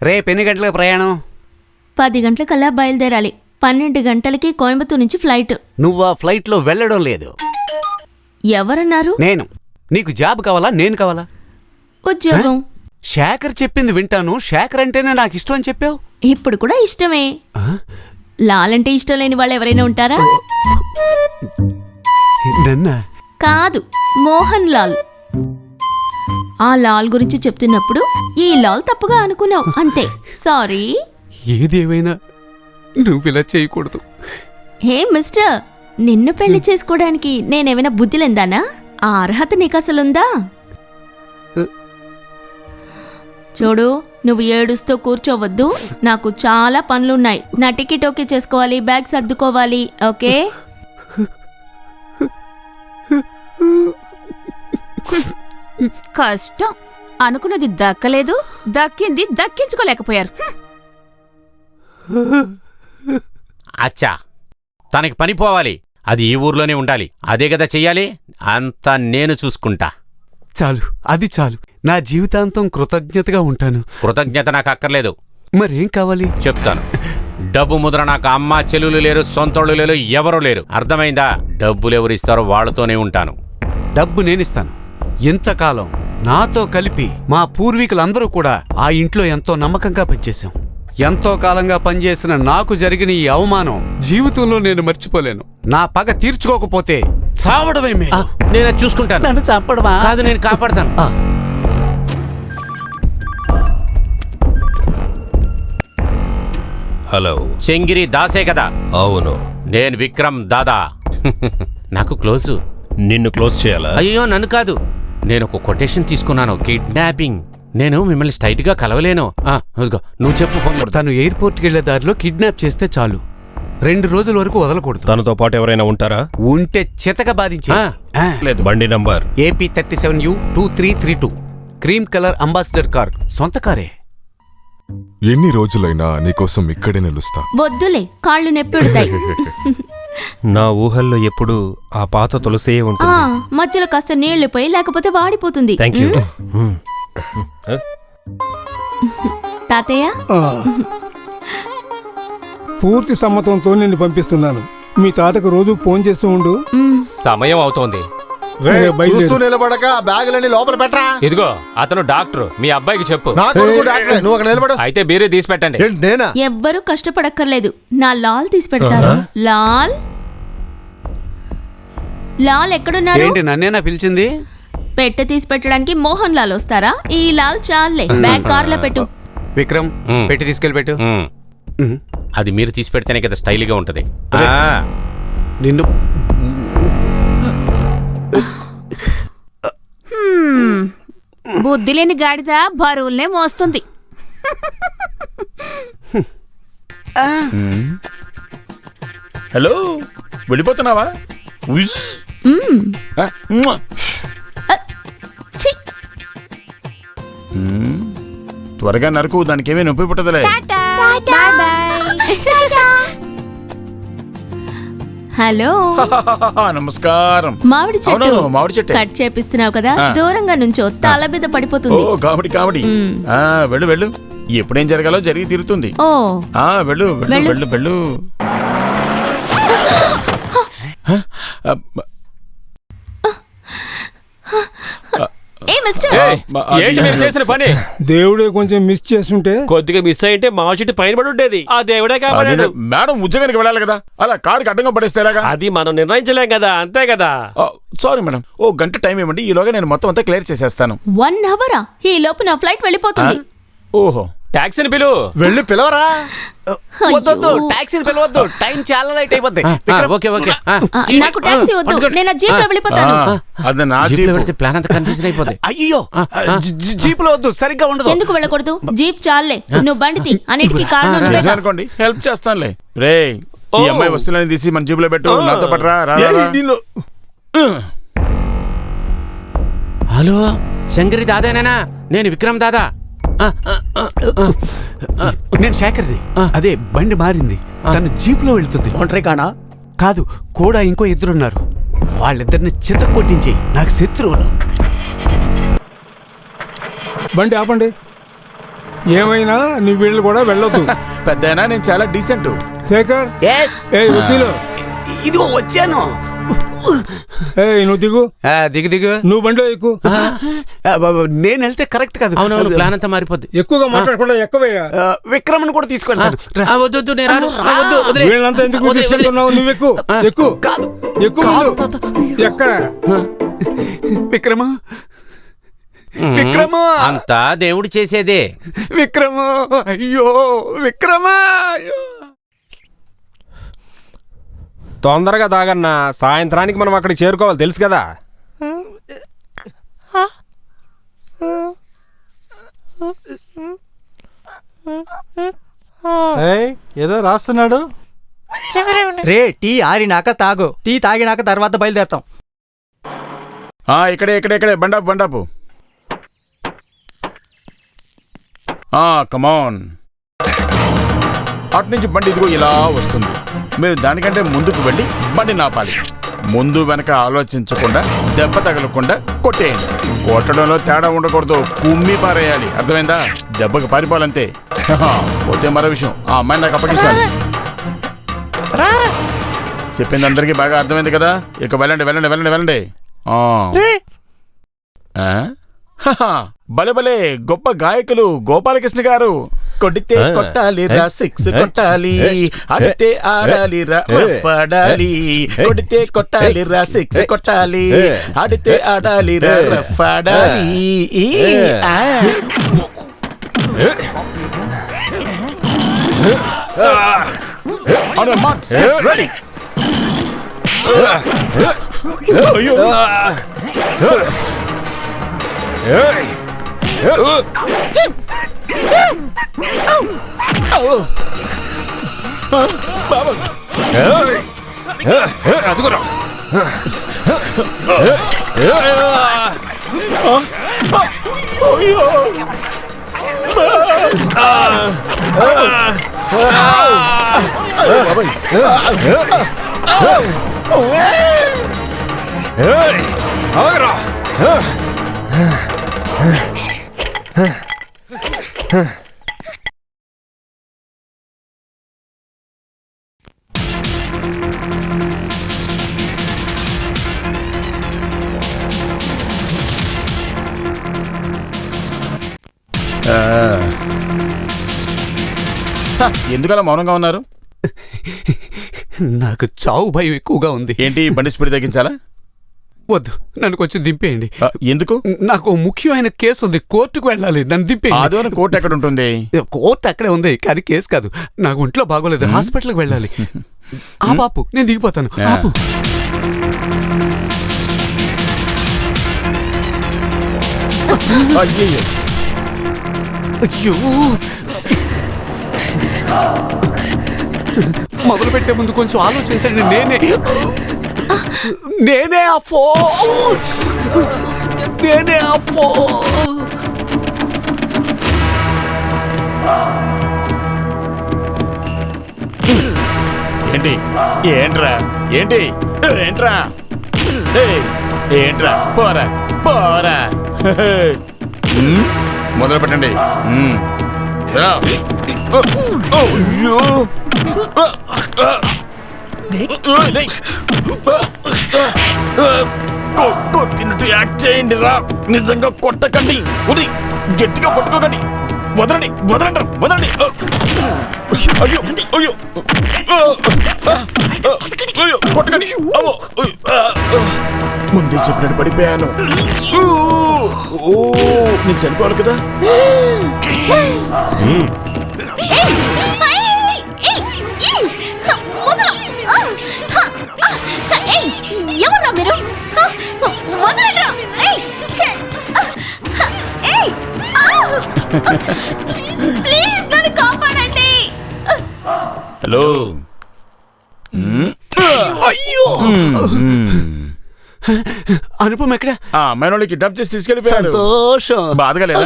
రేపు ఎన్ని గంటలకు ప్రయాణం? 10 గంటలకల్లా బయలుదేరాలి. 12 గంటలకి కోయంబత్తూరు నుంచి ఫ్లైట్. నువ్వు ఆ ఫ్లైట్లో వెళ్ళడం లేదు. ఎవరన్నారు? నేను. నీకు జాబ్ కావాలా, నేను కావాలా? ఉద్యోగం. శేఖర్ చెప్పింది వింటాను. శేఖర్ అంటేనే నాకు ఇష్టం అని చెప్పావు. ఇప్పుడు కూడా ఇష్టమే. లాల్ అంటే ఇష్టం లేని వాళ్ళు ఎవరైనా ఉంటారా? నన్నా? కాదు, మోహన్ లాల్. ఆ లాల్ గురించి చెప్తున్నప్పుడు ఈ లాల్ తప్పుగా అనుకున్నావు అంతే. సారీ. ఏదేమైనా నువ్వు ఇలా చేయకూడదు. హే మిస్టర్, నిన్ను పెళ్లి చేసుకోవడానికి నేనేమైనా బుద్ధిలేందానా? ఆ అర్హత నీకసలుందా? చూడు, నువ్వు ఏడుస్తూ కూర్చోవద్దు. నాకు చాలా పనులున్నాయి. నా టికెట్ ఓకే చేసుకోవాలి, బ్యాగ్ సర్దుకోవాలి. ఓకే? కష్టం. అనుకున్నది దక్కలేదు, దక్కింది దక్కించుకోలేకపోయారు. అచ్చా, తనకి పని పోవాలి. అది ఈ ఊర్లోనే ఉండాలి. అదే కదా చెయ్యాలి. అంతా నేను చూసుకుంటా. చాలు, అది చాలు. నా జీవితాంతం కృతజ్ఞతగా ఉంటాను. కృతజ్ఞత నాకు అక్కర్లేదు. మరేం కావాలి? చెప్తాను. డబ్బు ముద్ర. నాకు అమ్మ చెల్లులు లేరు, సొంతోళ్ళు లేరు, ఎవరూ లేరు. అర్థమైందా? డబ్బులు ఎవరు ఇస్తారో వాళ్ళతోనే ఉంటాను. డబ్బు నేనిస్తాను. ఇంతకాలం నాతో కలిపి మా పూర్వీకులందరూ కూడా ఆ ఇంట్లో ఎంతో నమ్మకంగా పనిచేశాం. ఎంతో కాలంగా పనిచేసిన నాకు జరిగిన ఈ అవమానం జీవితంలో నేను మర్చిపోలేను. నా పగ తీర్చుకోకపోతే చావడమే మేలు. నేను అది చూసుకుంటాను. నన్ను చంపడమా? కాదు, నేను కాపాడతాను. హలో, చెంగిరి దాసే కదా? అవును. నేను విక్రమ్ దాదా. నాకు క్లోజు. నిన్ను క్లోజ్ చేయాలా? అయ్యో, నన్ను కాదు. నేను ఒక కొటేషన్ తీసుకున్నాను. కిడ్నాపింగ్. నేను మిమ్మల్ని స్ట్రైట్ గా కలవలేను. నువ్వు చెప్పు. ఫోన్. తను ఎయిర్పోర్ట్కి వెళ్లే దారిలో కిడ్నాప్ చేస్తే చాలు. 2 రోజుల వరకు వదలకూడదు. తనతో పాటు ఎవరైనా ఉంటారా? ఉంటే చితక బాధించే. లేదు. బండి number AP 37U2332. Cream colour ambassador car. సొంత కారే. ఎన్ని రోజులైనా నీకోసం ఇక్కడే నిలుస్తా. వద్దులే, కాళ్ళు నొప్పెడతాయి. నా ఊహల్లో ఎప్పుడు ఆ పాత తులసే ఉంటుంది. మధ్యలో కాస్త నీళ్లు పోయి, లేకపోతే వాడిపోతుంది. Thank you. తాతయ్య, పూర్తి సమ్మతంతో నిన్ను పంపిస్తున్నాను. మీ తాతకు రోజు ఫోన్ చేస్తూ ఉండు. సమయం అవుతోంది. చూస్తూ నిలబడక బ్యాగులన్నీ లోపల పెట్టరా. ఇదిగో, అతను డాక్టర్. మీ అబ్బాయికి చెప్పు. నువ్వు అక్కడ నిలబడు. అయితే బీరే తీసి పెట్టండి. నేనా? ఎవ్వరూ కష్టపడక్కర్లేదు. నా లాల్ తీసి పెడతారు. లాల్, లాల్ ఎక్కడున్నారు? ఏంటి, నన్నేనా పిలిచింది? పెట్టె తీసి పెట్టడానికి మోహన్ లాల్ వస్తారా? ఈ లాల్ చాలే. బ్యాగ్ కార్లో పెట్టు. విక్రమ్, పెట్టి తీసుకెళ్ళి పెట్టు. అది మీరు తీసి పెడితేనే కదా స్టైల్గా ఉంటది. నిన్ను బుద్ధి లేని గాడిద బరువుల్నే మోస్తుంది. హలో, వెళ్ళిపోతున్నావా? త్వరగా నరకు, దానికి ఏమీ నొప్పి పుట్టదులే. హలో, నమస్కారం. మామిడి చెట్టు కట్ చేపిస్తున్నావు కదా, దూరంగా నుంచో, తల మీద పడిపోతుంది. కామెడీ. వెళ్ళు వెళ్ళు. ఎప్పుడేం జరగాలో జరిగి తీరుతుంది. వెళ్ళు వెళ్ళు వెళ్ళు వెళ్ళు. ఏంటి మీరు చేసిన పని? దేవుడే కొంచెం మిస్ చేస్తుంటే. కొద్దిగా మిస్ అయితే మా చెట్టు పైన పడి ఉండేది. ఆ దేవుడే కాపాడాడు. మేడం ఉద్యోగానికి వెళ్ళాలి కదా, అలా కారుకి అడ్డంగా పడేస్తే అది మనం నిర్ణయించలేం కదా, అంతే కదా. సారీ మేడం, ఓ గంట టైం ఇవ్వండి. ఈలోగా నేను మొత్తం అంతా క్లియర్ చేసేస్తాను. 1 అవరా? ఈ లోపు నా ఫ్లైట్ వెళ్ళిపోతుంది. ఓహో, టాక్సీని పిలు. వెళ్ళి పిలవరా. వద్దు, టాక్సీని పిలవద్దు. టైం చాలా లైట్ అయిపోద్ది. నాకు టాక్సీ వద్దు, నేను జీప్ లో వెళ్ళిపోతాను. అది నా జీప్. ప్లాన్ అంతా కన్ఫ్యూజన్ అయిపోతుంది. అయ్యో, జీప్ లో వద్దు, సరిగ్గా ఉండదు. ఎందుకు వెళ్ళకూడదు? జీప్ చాలే. నువ్వు బండి అన్నిటికీ కారణం అనుకోండి, హెల్ప్ చేస్తానులే. రే, ఈ అమ్మాయి వస్తువులని తీసి మన జీప్ లో పెట్టు. నాతో పట్టరా. హలో, శంకరి దాదానేనా? నేను విక్రమ్ దాదా. నేను శేఖర్ని. అదే, బండి మారింది. తను జీప్ లో వెళ్తుంది. ఒంటరి కానా? కాదు, కూడా ఇంకో 2 ఉన్నారు. వాళ్ళిద్దరిని చిత్త కొట్టించి నాకు శత్రువులు. బండి ఆపండి. ఏమైనా నువ్వు వీళ్ళు కూడా వెళ్ళొద్దు. పెద్దయినా నేను చాలా డీసెంట్. శేఖర్, వద్దిలో ఇదిగో వచ్చాను. నువ్వు దిగు. దిగు దిగు. నువ్వు బండి ఎక్కు. నేను వెళ్తే కరెక్ట్ కాదు. అవునవును, ప్లాన్ అంతా మారిపోద్ది. ఎక్కువగా మాట్లాడకుండా ఎక్కువయ్యా. విక్రమను కూడా తీసుకెళ్తాను. వద్దు, నేను రాను. వద్దు, వదిలే. వీళ్ళంతా ఎందుకు తీసుకెళ్తున్నావు? నువ్వు ఎక్కు ఎక్కు ఎక్కువ ఎక్కడ విక్రమ విక్రమ అంతా దేవుడు చేసేదే. విక్రమ అయ్యో విక్రమ అయ్యో. తొందరగా తాగన్నా, సాయంత్రానికి మనం అక్కడికి చేరుకోవాలి, తెలుసు కదా. ఏదో రాస్తున్నాడు. రే, టీ ఆరినాక తాగు. టీ తాగినాక తర్వాత బయలుదేరతాం. ఇక్కడే బండాపు. కమాన్. అటు నుంచి బండి ఇదిగో ఇలా వస్తుంది. మీరు దానికంటే ముందుకు వెళ్ళి బండి నాపాలి. ముందు వెనక ఆలోచించకుండా, దెబ్బ తగలకుండా కొట్టేయండి. కొట్టడంలో తేడా ఉండకూడదు, కుమ్మి పారేయాలి. అర్థమైందా? దెబ్బకి పారిపోవాలంతే. పోతే మరో విషయం, ఆ అమ్మాయిని నాకు అప్పగించాలి. చెప్పింది అందరికీ బాగా అర్థమైంది కదా? ఇక వెళ్ళండి. భలే గొప్ప గాయకులు గోపాలకృష్ణ గారు. కొడితే కొట్టాలిరా, సిక్స్ కొట్టాలి, ఆడితే ఆడాలిరా, ఆడాలి. కొడితే కొట్టాలిరా, సిక్స్ కొట్టాలి, ఆడితే ఆడాలిరా, రఫ్ ఆడాలి. On your mark, set, ready. అయ్యో. అదిగురా. ఎందుకలా మౌనంగా ఉన్నారు? నాకు చావు భయం ఎక్కువగా ఉంది. ఏంటి, బండి స్పీడ్ తగ్గించాలా? వద్దు, నన్ను కొంచెం దింపేయండి. ఎందుకు? నాకు ముఖ్యమైన కేసు ఉంది, కోర్టుకు వెళ్ళాలి. నన్ను దింపేయండి. ఆదివారం కోర్టు ఎక్కడ ఉంటుంది? కోర్టు అక్కడే ఉంది, కానీ కేసు కాదు. నాకు ఒంట్లో బాగోలేదు, హాస్పిటల్కి వెళ్ళాలి. ఆ బాపు, నేను దిగిపోతాను. ఆపు. అయ్యో, మొదలు పెట్టే ముందు కొంచెం ఆలోచించండి. నేనే ఆ ఫోన్. ఏంట్రా పోరా. మొదలు పెట్టండి. కొట్టినట్టు యాక్ట్ చేయండి రా. నిజంగా కొట్టకండి, గట్టిగా పట్టుకోకండి. వదలండి. అయ్యో కొట్టకండి. ముందే చెప్పినట్టు పడిపోయాను. నేను చనిపోవాలి కదా. ఎవరా మీరు? ప్లీజ్ నన్ను కాపాడండి. హలో. అయ్యో, అనుపమ ఎక్కడ? ఆ అమ్మాయి కిడ్నాప్ చేసి తీసుకెళ్ళిపోయారు. సంతోషం. బాధగా లేదా?